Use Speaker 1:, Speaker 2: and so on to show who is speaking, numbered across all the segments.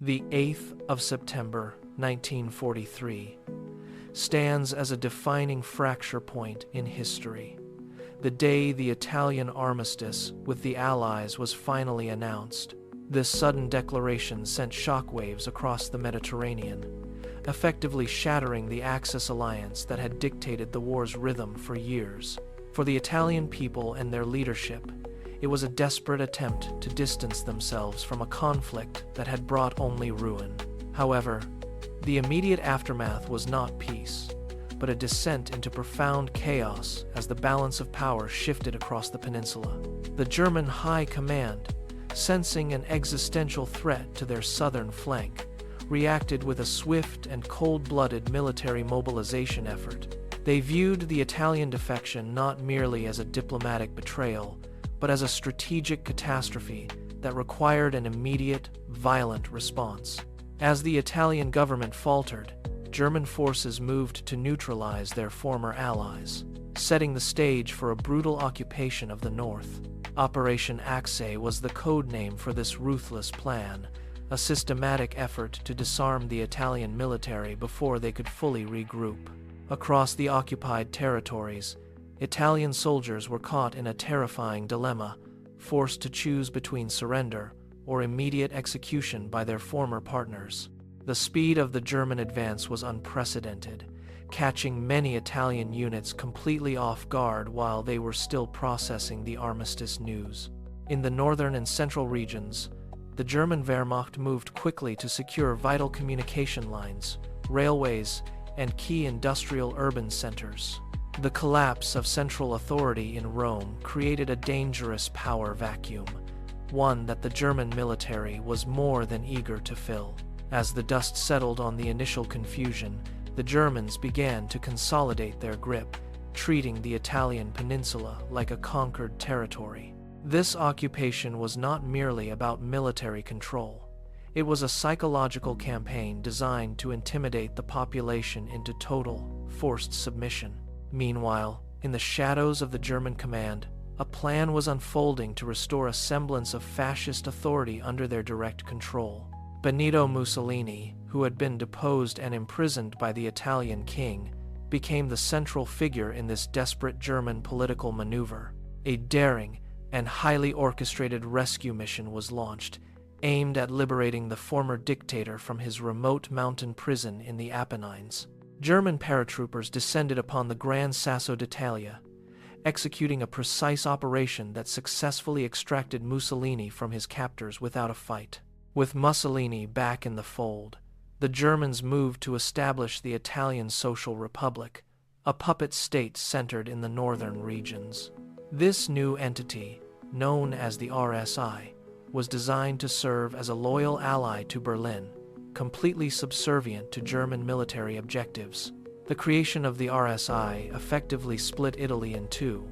Speaker 1: The 8th of September, 1943, stands as a defining fracture point in history. The day the Italian armistice with the Allies was finally announced. This sudden declaration sent shockwaves across the Mediterranean, effectively shattering the Axis alliance that had dictated the war's rhythm for years. For the Italian people and their leadership, it was a desperate attempt to distance themselves from a conflict that had brought only ruin. However, the immediate aftermath was not peace, but a descent into profound chaos as the balance of power shifted across the peninsula. The German High Command, sensing an existential threat to their southern flank, reacted with a swift and cold-blooded military mobilization effort. They viewed the Italian defection not merely as a diplomatic betrayal, but as a strategic catastrophe that required an immediate, violent response. As the Italian government faltered, German forces moved to neutralize their former allies, setting the stage for a brutal occupation of the north. Operation Axe was the code name for this ruthless plan, a systematic effort to disarm the Italian military before they could fully regroup. Across the occupied territories, Italian soldiers were caught in a terrifying dilemma, forced to choose between surrender or immediate execution by their former partners. The speed of the German advance was unprecedented, catching many Italian units completely off guard while they were still processing the armistice news. In the northern and central regions, the German Wehrmacht moved quickly to secure vital communication lines, railways, and key industrial urban centers. The collapse of central authority in Rome created a dangerous power vacuum, one that the German military was more than eager to fill. As the dust settled on the initial confusion, the Germans began to consolidate their grip, treating the Italian peninsula like a conquered territory. This occupation was not merely about military control. It was a psychological campaign designed to intimidate the population into total, forced submission. Meanwhile, in the shadows of the German command, a plan was unfolding to restore a semblance of fascist authority under their direct control. Benito Mussolini, who had been deposed and imprisoned by the Italian king, became the central figure in this desperate German political maneuver. A daring and highly orchestrated rescue mission was launched, aimed at liberating the former dictator from his remote mountain prison in the Apennines. German paratroopers descended upon the Gran Sasso d'Italia, executing a precise operation that successfully extracted Mussolini from his captors without a fight. With Mussolini back in the fold, the Germans moved to establish the Italian Social Republic, a puppet state centered in the northern regions. This new entity, known as the RSI, was designed to serve as a loyal ally to Berlin, completely subservient to German military objectives. The creation of the RSI effectively split Italy in two,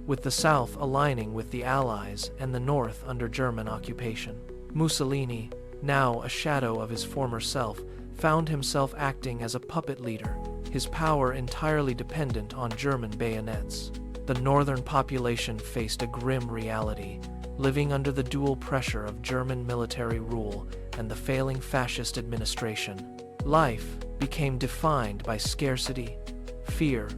Speaker 1: with the south aligning with the Allies and the north under German occupation. Mussolini, now a shadow of his former self, found himself acting as a puppet leader, his power entirely dependent on German bayonets. The northern population faced a grim reality, living under the dual pressure of German military rule and the failing fascist administration. Life became defined by scarcity, fear,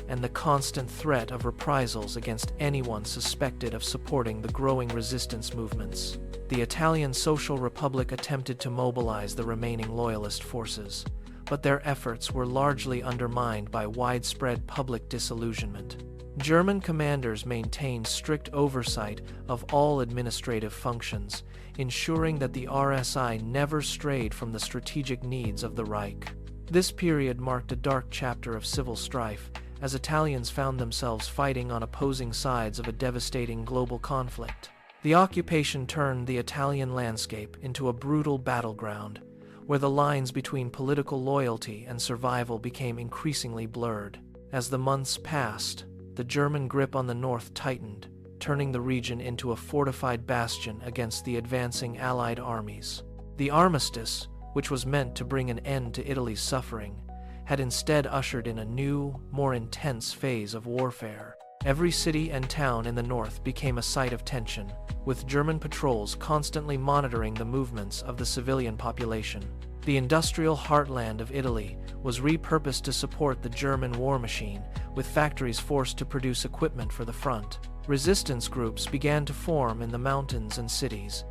Speaker 1: and the constant threat of reprisals against anyone suspected of supporting the growing resistance movements. The Italian Social Republic attempted to mobilize the remaining loyalist forces, but their efforts were largely undermined by widespread public disillusionment. German commanders maintained strict oversight of all administrative functions, ensuring that the RSI never strayed from the strategic needs of the Reich. This period marked a dark chapter of civil strife, as Italians found themselves fighting on opposing sides of a devastating global conflict. The occupation turned the Italian landscape into a brutal battleground, where the lines between political loyalty and survival became increasingly blurred. As the months passed, the German grip on the north tightened, turning the region into a fortified bastion against the advancing Allied armies. The armistice, which was meant to bring an end to Italy's suffering, had instead ushered in a new, more intense phase of warfare. Every city and town in the north became a site of tension, with German patrols constantly monitoring the movements of the civilian population. The industrial heartland of Italy was repurposed to support the German war machine, with factories forced to produce equipment for the front. Resistance groups began to form in the mountains and cities,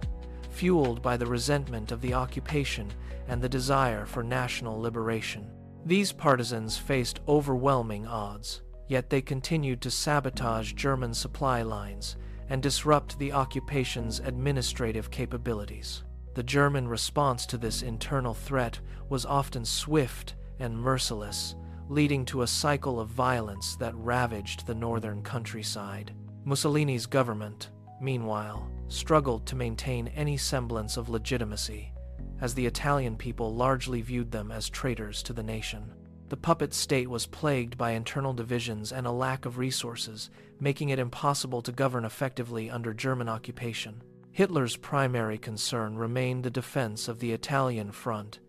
Speaker 1: fueled by the resentment of the occupation and the desire for national liberation. These partisans faced overwhelming odds, yet they continued to sabotage German supply lines and disrupt the occupation's administrative capabilities. The German response to this internal threat was often swift and merciless, leading to a cycle of violence that ravaged the northern countryside. Mussolini's government, meanwhile, struggled to maintain any semblance of legitimacy, as the Italian people largely viewed them as traitors to the nation. The puppet state was plagued by internal divisions and a lack of resources, making it impossible to govern effectively under German occupation. Hitler's primary concern remained the defense of the Italian front,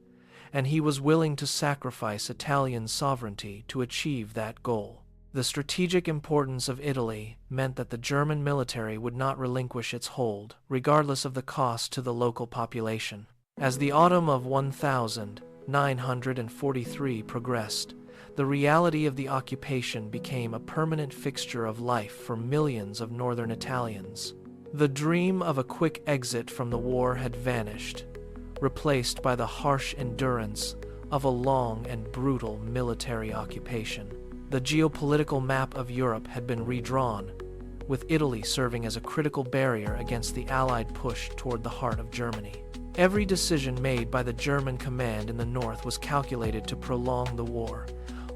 Speaker 1: and he was willing to sacrifice Italian sovereignty to achieve that goal. The strategic importance of Italy meant that the German military would not relinquish its hold, regardless of the cost to the local population. As the autumn of 1943 progressed, the reality of the occupation became a permanent fixture of life for millions of northern Italians. The dream of a quick exit from the war had vanished, replaced by the harsh endurance of a long and brutal military occupation. The geopolitical map of Europe had been redrawn, with Italy serving as a critical barrier against the Allied push toward the heart of Germany. Every decision made by the German command in the north was calculated to prolong the war,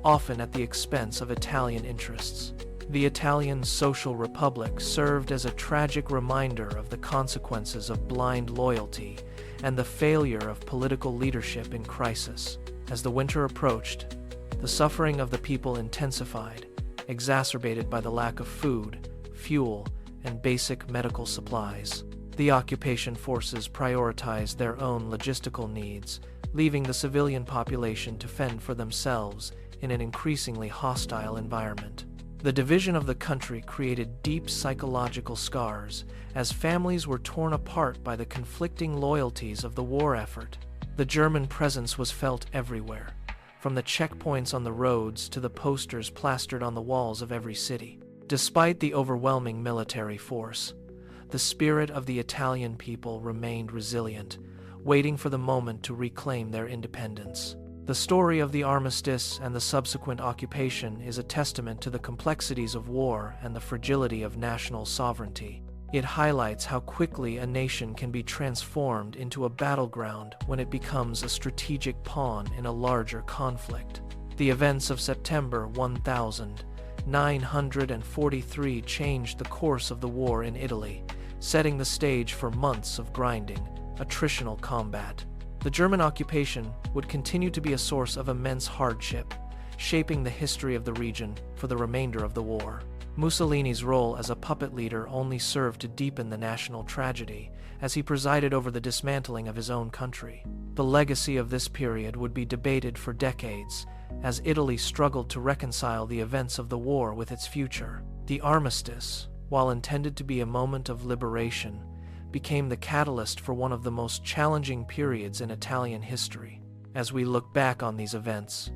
Speaker 1: often at the expense of Italian interests. The Italian Social Republic served as a tragic reminder of the consequences of blind loyalty and the failure of political leadership in crisis. As the winter approached, the suffering of the people intensified, exacerbated by the lack of food, fuel, and basic medical supplies. The occupation forces prioritized their own logistical needs, leaving the civilian population to fend for themselves in an increasingly hostile environment. The division of the country created deep psychological scars, as families were torn apart by the conflicting loyalties of the war effort. The German presence was felt everywhere, from the checkpoints on the roads to the posters plastered on the walls of every city. Despite the overwhelming military force, the spirit of the Italian people remained resilient, waiting for the moment to reclaim their independence. The story of the armistice and the subsequent occupation is a testament to the complexities of war and the fragility of national sovereignty. It highlights how quickly a nation can be transformed into a battleground when it becomes a strategic pawn in a larger conflict. The events of September 1943 changed the course of the war in Italy, setting the stage for months of grinding, attritional combat. The German occupation would continue to be a source of immense hardship, shaping the history of the region for the remainder of the war. Mussolini's role as a puppet leader only served to deepen the national tragedy, as he presided over the dismantling of his own country. The legacy of this period would be debated for decades, as Italy struggled to reconcile the events of the war with its future. The armistice, while intended to be a moment of liberation, became the catalyst for one of the most challenging periods in Italian history. As we look back on these events,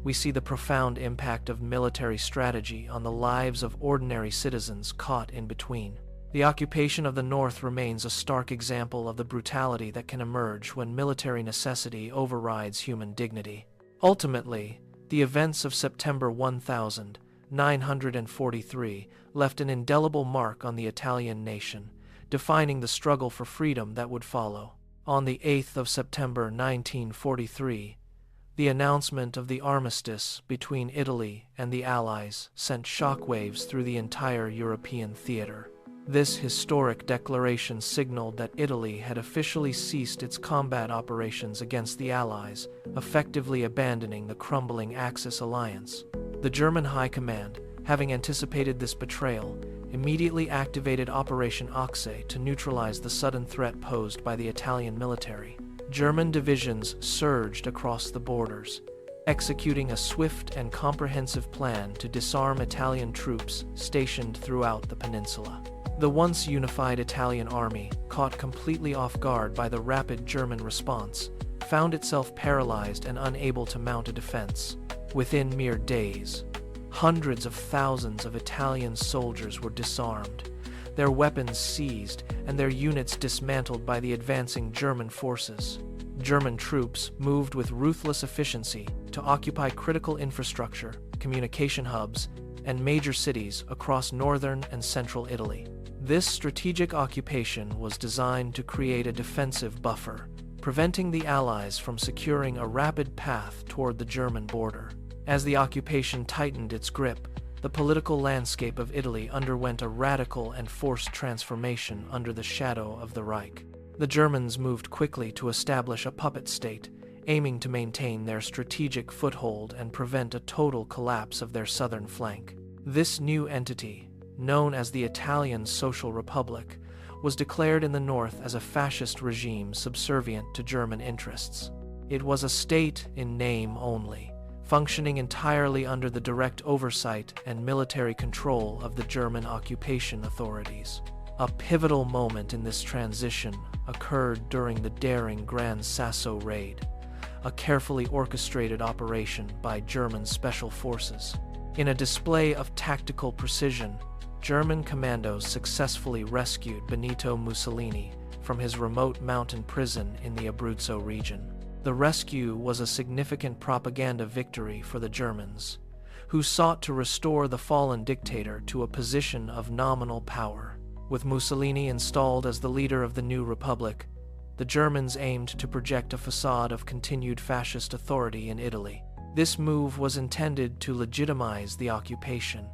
Speaker 1: we see the profound impact of military strategy on the lives of ordinary citizens caught in between. The occupation of the North remains a stark example of the brutality that can emerge when military necessity overrides human dignity. Ultimately, the events of September 1943 left an indelible mark on the Italian nation, defining the struggle for freedom that would follow. On the 8th of September 1943, the announcement of the armistice between Italy and the Allies sent shockwaves through the entire European theater. This historic declaration signaled that Italy had officially ceased its combat operations against the Allies, effectively abandoning the crumbling Axis alliance. The German High Command, having anticipated this betrayal, immediately activated Operation Ochse to neutralize the sudden threat posed by the Italian military. German divisions surged across the borders, executing a swift and comprehensive plan to disarm Italian troops stationed throughout the peninsula. The once unified Italian army, caught completely off guard by the rapid German response, found itself paralyzed and unable to mount a defense. Within mere days, hundreds of thousands of Italian soldiers were disarmed, their weapons seized, and their units dismantled by the advancing German forces. German troops moved with ruthless efficiency to occupy critical infrastructure, communication hubs, and major cities across northern and central Italy. This strategic occupation was designed to create a defensive buffer, preventing the Allies from securing a rapid path toward the German border. As the occupation tightened its grip, the political landscape of Italy underwent a radical and forced transformation under the shadow of the Reich. The Germans moved quickly to establish a puppet state, aiming to maintain their strategic foothold and prevent a total collapse of their southern flank. This new entity, known as the Italian Social Republic, was declared in the north as a fascist regime subservient to German interests. It was a state in name only, functioning entirely under the direct oversight and military control of the German occupation authorities. A pivotal moment in this transition occurred during the daring Gran Sasso raid, a carefully orchestrated operation by German special forces. In a display of tactical precision, German commandos successfully rescued Benito Mussolini from his remote mountain prison in the Abruzzo region. The rescue was a significant propaganda victory for the Germans, who sought to restore the fallen dictator to a position of nominal power. With Mussolini installed as the leader of the new republic, the Germans aimed to project a facade of continued fascist authority in Italy. This move was intended to legitimize the occupation,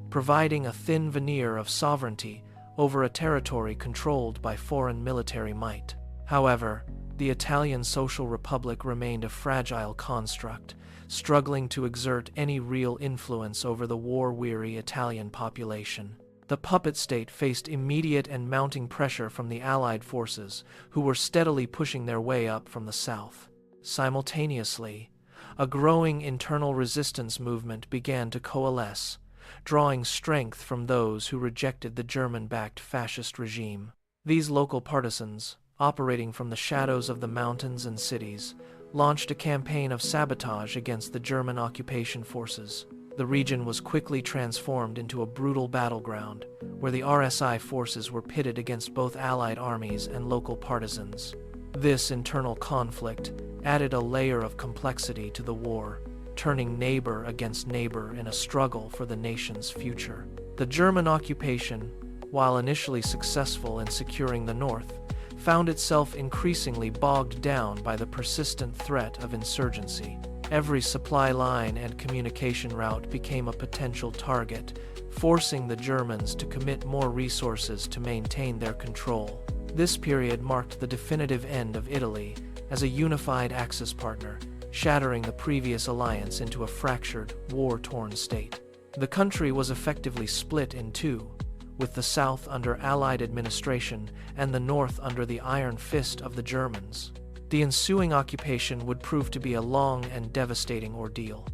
Speaker 1: providing a thin veneer of sovereignty over a territory controlled by foreign military might. However, the Italian Social Republic remained a fragile construct, struggling to exert any real influence over the war-weary Italian population. The puppet state faced immediate and mounting pressure from the Allied forces, who were steadily pushing their way up from the south. Simultaneously, a growing internal resistance movement began to coalesce, drawing strength from those who rejected the German-backed fascist regime. These local partisans, operating from the shadows of the mountains and cities, launched a campaign of sabotage against the German occupation forces. The region was quickly transformed into a brutal battleground, where the RSI forces were pitted against both Allied armies and local partisans. This internal conflict added a layer of complexity to the war, turning neighbor against neighbor in a struggle for the nation's future. The German occupation, while initially successful in securing the north, found itself increasingly bogged down by the persistent threat of insurgency. Every supply line and communication route became a potential target, forcing the Germans to commit more resources to maintain their control. This period marked the definitive end of Italy as a unified Axis partner, shattering the previous alliance into a fractured, war-torn state. The country was effectively split in two, with the south under Allied administration and the north under the iron fist of the Germans. The ensuing occupation would prove to be a long and devastating ordeal,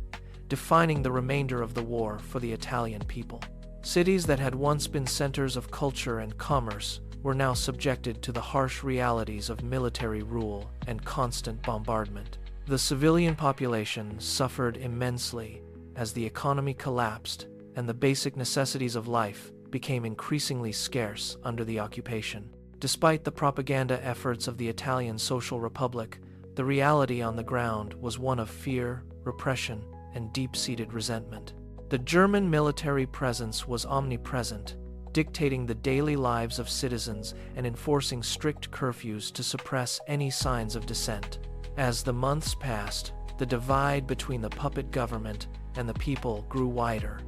Speaker 1: defining the remainder of the war for the Italian people. Cities that had once been centers of culture and commerce were now subjected to the harsh realities of military rule and constant bombardment. The civilian population suffered immensely as the economy collapsed and the basic necessities of life became increasingly scarce under the occupation. Despite the propaganda efforts of the Italian Social Republic, the reality on the ground was one of fear, repression, and deep-seated resentment. The German military presence was omnipresent, dictating the daily lives of citizens and enforcing strict curfews to suppress any signs of dissent. As the months passed, the divide between the puppet government and the people grew wider,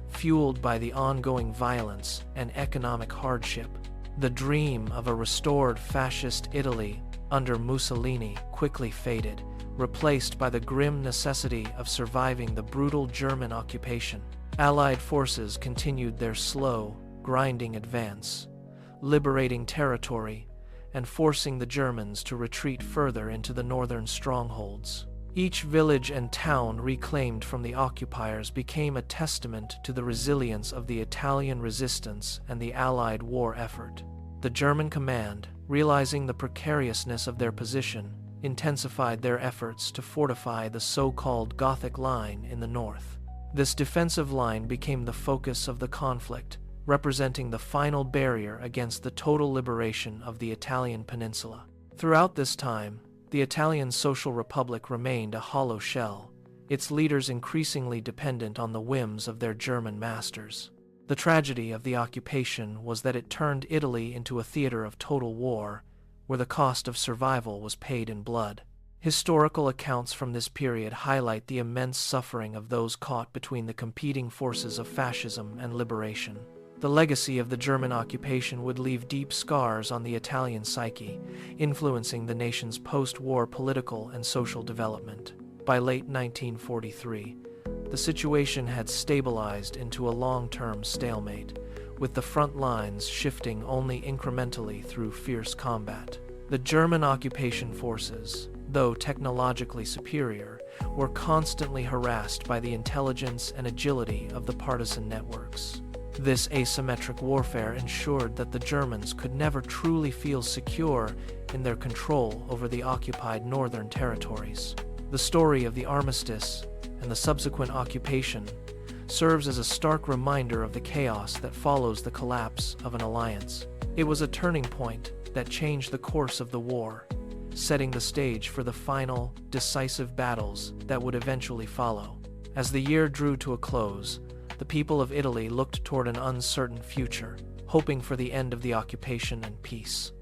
Speaker 1: fueled by the ongoing violence and economic hardship. The dream of a restored fascist Italy under Mussolini quickly faded, replaced by the grim necessity of surviving the brutal German occupation. Allied forces continued their slow, grinding advance, liberating territory and forcing the Germans to retreat further into the northern strongholds. Each village and town reclaimed from the occupiers became a testament to the resilience of the Italian resistance and the Allied war effort. The German command, realizing the precariousness of their position, intensified their efforts to fortify the so-called Gothic Line in the north. This defensive line became the focus of the conflict, representing the final barrier against the total liberation of the Italian peninsula. Throughout this time, the Italian Social Republic remained a hollow shell, its leaders increasingly dependent on the whims of their German masters. The tragedy of the occupation was that it turned Italy into a theater of total war, where the cost of survival was paid in blood. Historical accounts from this period highlight the immense suffering of those caught between the competing forces of fascism and liberation. The legacy of the German occupation would leave deep scars on the Italian psyche, influencing the nation's post-war political and social development. By late 1943, the situation had stabilized into a long-term stalemate, with the front lines shifting only incrementally through fierce combat. The German occupation forces, though technologically superior, were constantly harassed by the intelligence and agility of the partisan networks. This asymmetric warfare ensured that the Germans could never truly feel secure in their control over the occupied northern territories. The story of the armistice and the subsequent occupation serves as a stark reminder of the chaos that follows the collapse of an alliance. It was a turning point that changed the course of the war, setting the stage for the final, decisive battles that would eventually follow. As the year drew to a close, the people of Italy looked toward an uncertain future, hoping for the end of the occupation and peace.